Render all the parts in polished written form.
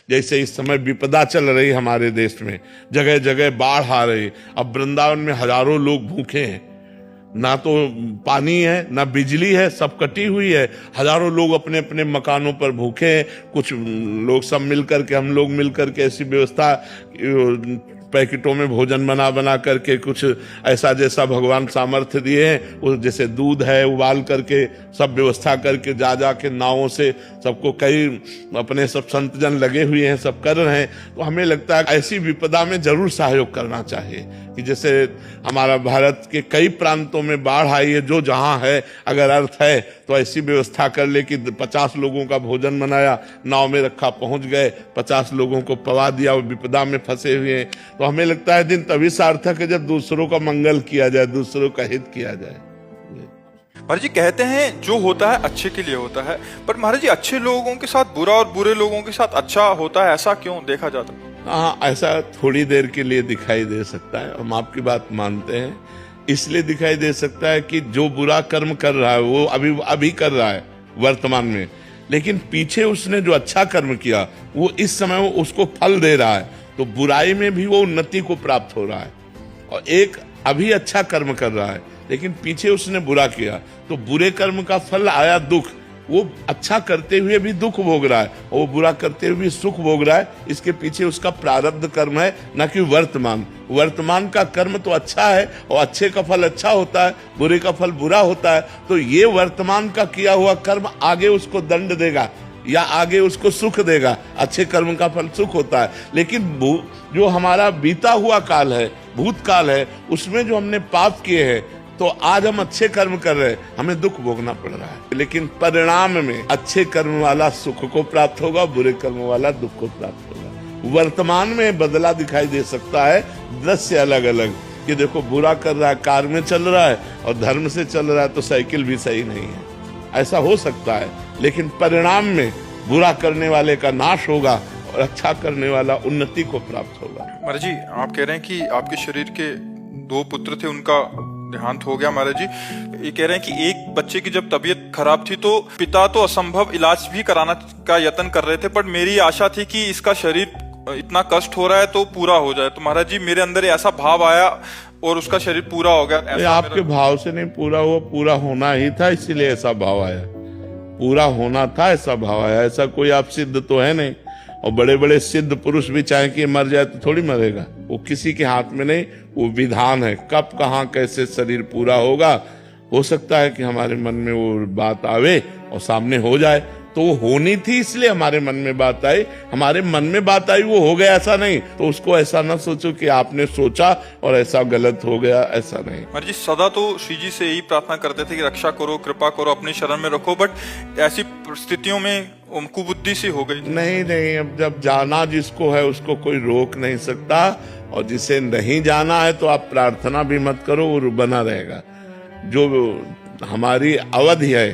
जैसे इस समय विपदा चल रही हमारे देश में, जगह जगह बाढ़ आ रही। अब वृंदावन में हजारों लोग भूखे हैं, ना तो पानी है ना बिजली है, सब कटी हुई है। हजारों लोग अपने अपने मकानों पर भूखे हैं। कुछ लोग सब मिलकर के, हम लोग मिलकर के ऐसी व्यवस्था, पैकेटों में भोजन बना बना करके, कुछ ऐसा जैसा भगवान सामर्थ्य दिए हैं, वो जैसे दूध है उबाल करके सब व्यवस्था करके जा जा के नावों से सबको, कई अपने सब संत जन लगे हुए हैं, सब कर रहे हैं। तो हमें लगता है ऐसी विपदा में जरूर सहयोग करना चाहिए कि जैसे हमारा भारत के कई प्रांतों में बाढ़ आई है, जो जहां है अगर अर्थ है तो ऐसी व्यवस्था कर ले कि 50 लोगों का भोजन बनाया, नाव में रखा, पहुंच गए, 50 लोगों को पवा दिया, वो विपदा में फंसे हुए हैं। तो हमें लगता है दिन तभी सार्थक है जब दूसरों का मंगल किया जाए, दूसरों का हित किया जाए। महाराज जी कहते हैं जो होता है अच्छे के लिए होता है, पर महाराज जी अच्छे लोगों के साथ बुरा और बुरे लोगों के साथ अच्छा होता है, ऐसा क्यों देखा जाता है? हाँ, ऐसा थोड़ी देर के लिए दिखाई दे सकता है, हम आपकी बात मानते हैं। इसलिए दिखाई दे सकता है कि जो बुरा कर्म कर रहा है वो अभी कर रहा है वर्तमान में, लेकिन पीछे उसने जो अच्छा कर्म किया वो इस समय वो उसको फल दे रहा है। तो बुराई में भी वो उन्नति को प्राप्त हो रहा है। और एक अभी अच्छा कर्म कर रहा है लेकिन पीछे उसने बुरा किया, तो बुरे कर्म का फल आया दुख। वो अच्छा करते हुए भी दुख भोग रहा है और वो बुरा करते हुए भी सुख भोग रहा है। इसके पीछे उसका प्रारब्ध कर्म है, न कि वर्तमान का कर्म तो अच्छा है और अच्छे का फल अच्छा होता है, बुरे का फल बुरा होता है। तो ये वर्तमान का किया हुआ कर्म आगे उसको दंड देगा या आगे उसको सुख देगा। अच्छे कर्म का फल सुख होता है, लेकिन जो हमारा बीता हुआ काल है, भूतकाल है, उसमें जो हमने पाप किए हैं, तो आज हम अच्छे कर्म कर रहे हैं, हमें दुख भोगना पड़ रहा है। लेकिन परिणाम में अच्छे कर्म वाला सुख को प्राप्त होगा, बुरे कर्म वाला दुख को प्राप्त होगा। वर्तमान में बदला दिखाई दे सकता है, दृश्य अलग अलग, कि देखो बुरा कर रहा है, कार में चल रहा है, और धर्म से चल रहा है तो साइकिल भी सही नहीं है, ऐसा हो सकता है। लेकिन परिणाम में बुरा करने वाले का नाश होगा और अच्छा करने वाला उन्नति को प्राप्त होगा। महाराज जी आप कह रहे हैं कि आपके शरीर के 2 पुत्र थे, उनका देहांत हो गया। महाराज जी ये कह रहे हैं कि एक बच्चे की जब तबीयत खराब थी तो पिता तो असंभव इलाज भी कराना का यत्न कर रहे थे, पर मेरी आशा थी कि इसका शरीर इतना कष्ट हो रहा है तो पूरा हो जाए। तो महाराज जी मेरे अंदर ऐसा भाव आया और उसका शरीर पूरा हो गया। आपके भाव से नहीं पूरा हुआ, पूरा होना ही था, इसीलिए ऐसा भाव आया। पूरा होना था, ऐसा भाव आया। ऐसा कोई आप सिद्ध तो है नहीं, और बड़े बड़े सिद्ध पुरुष भी चाहे कि मर जाए तो थोड़ी मरेगा, वो किसी के हाथ में नहीं, वो विधान है। कब कहाँ कैसे शरीर पूरा होगा, हो सकता है कि हमारे मन में वो बात आवे और सामने हो जाए। तो वो होनी थी, इसलिए हमारे मन में बात आई। हमारे मन में बात आई, वो हो गया, ऐसा नहीं। तो उसको ऐसा ना सोचो कि आपने सोचा और ऐसा गलत हो गया, ऐसा नहीं। महाराज जी सदा तो श्री जी से यही प्रार्थना करते थे कि रक्षा करो, कृपा करो, अपनी शरण में रखो, बट ऐसी परिस्थितियों में कुबुद्धि सी हो गई। नहीं, अब जब जाना जिसको है उसको कोई रोक नहीं सकता, और जिसे नहीं जाना है तो आप प्रार्थना भी मत करो, वो बना रहेगा। जो हमारी अवधि है,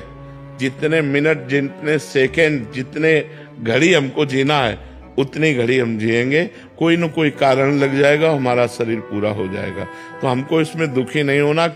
जितने मिनट, जितने सेकंड, जितने घड़ी हमको जीना है, उतनी घड़ी हम जिएंगे। कोई न कोई कारण लग जाएगा, हमारा शरीर पूरा हो जाएगा। तो हमको इसमें दुखी नहीं होना।